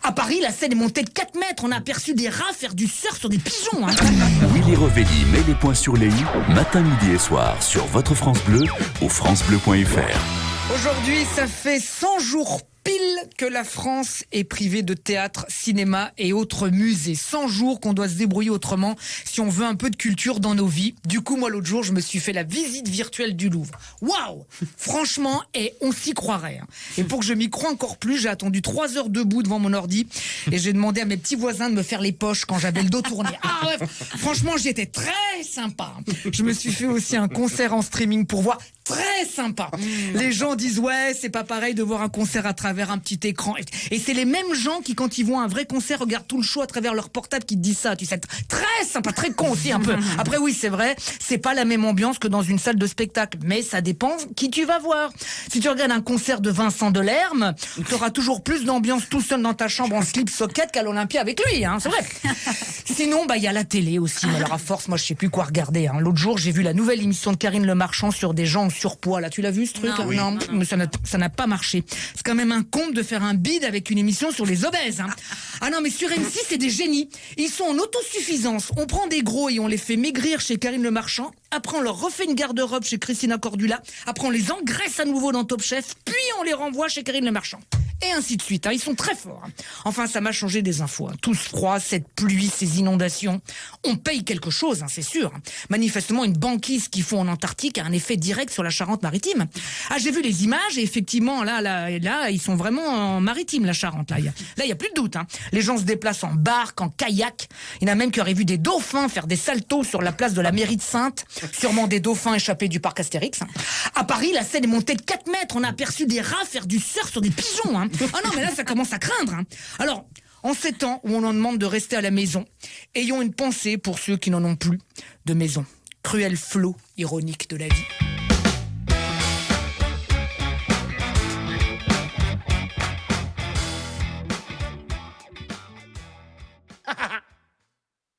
À Paris, la Seine est montée de 4 mètres. On a aperçu des rats faire du surf sur des pigeons. Willy Revelli met les points sur les i, matin, midi et soir, sur votre France Bleu ou francebleu.fr. Aujourd'hui, ça fait 100 jours pile que la France est privée de théâtre, cinéma et autres musées. 100 jours qu'on doit se débrouiller autrement si on veut un peu de culture dans nos vies. Du coup, moi, l'autre jour, je me suis fait la visite virtuelle du Louvre. Waouh! Franchement, on s'y croirait. Et pour que je m'y croie encore plus, j'ai attendu 3 heures debout devant mon ordi et j'ai demandé à mes petits voisins de me faire les poches quand j'avais le dos tourné. Ah ouais, franchement, j'étais très sympa. Je me suis fait aussi un concert en streaming pour voir. Très sympa. Les gens disent ouais, c'est pas pareil de voir un concert à travers un petit écran. Et c'est les mêmes gens qui, quand ils voient un vrai concert, regardent tout le show à travers leur portable qui te disent ça. Tu sais, très sympa, très con aussi un peu. Après oui, c'est vrai, c'est pas la même ambiance que dans une salle de spectacle, mais ça dépend qui tu vas voir. Si tu regardes un concert de Vincent Delerme, tu auras toujours plus d'ambiance tout seul dans ta chambre en slip socket qu'à l'Olympia avec lui, hein, c'est vrai. Sinon, il y a la télé aussi. Mais alors à force, moi je sais plus quoi regarder. Hein. L'autre jour, j'ai vu la nouvelle émission de Karine Le Marchand sur des gens en surpoids. Là, tu l'as vu ce truc? Non, mais ça n'a pas marché. C'est quand même un comble de faire un bide avec une émission sur les obèses. Hein. Ah non, mais sur M6, c'est des génies. Ils sont en autosuffisance. On prend des gros et on les fait maigrir chez Karine Le Marchand. Après, on leur refait une garde-robe chez Christina Cordula. Après, on les engraisse à nouveau dans Top Chef. Puis, on les renvoie chez Karine Le Marchand. Et ainsi de suite. Hein. Ils sont très forts. Hein. Enfin, ça m'a changé des infos. Hein. Tout ce froid, cette pluie, ces inondations. On paye quelque chose, hein, c'est sûr. Manifestement, une banquise qu'ils font en Antarctique a un effet direct sur la Charente-Maritime. Ah, j'ai vu les images et effectivement, là, ils sont vraiment en maritime, la Charente. Là, il y a plus de doute. Hein. Les gens se déplacent en barque, en kayak. Il y en a même qui auraient vu des dauphins faire des saltos sur la place de la mairie de Saintes. Sûrement des dauphins échappés du parc Astérix. Hein. À Paris, la Seine est montée de 4 mètres. On a aperçu des rats faire du surf sur des pigeons. Hein. Ah non, mais là, ça commence à craindre. Hein. Alors, en ces temps où on en demande de rester à la maison, ayons une pensée pour ceux qui n'en ont plus de maison. Cruel flot ironique de la vie.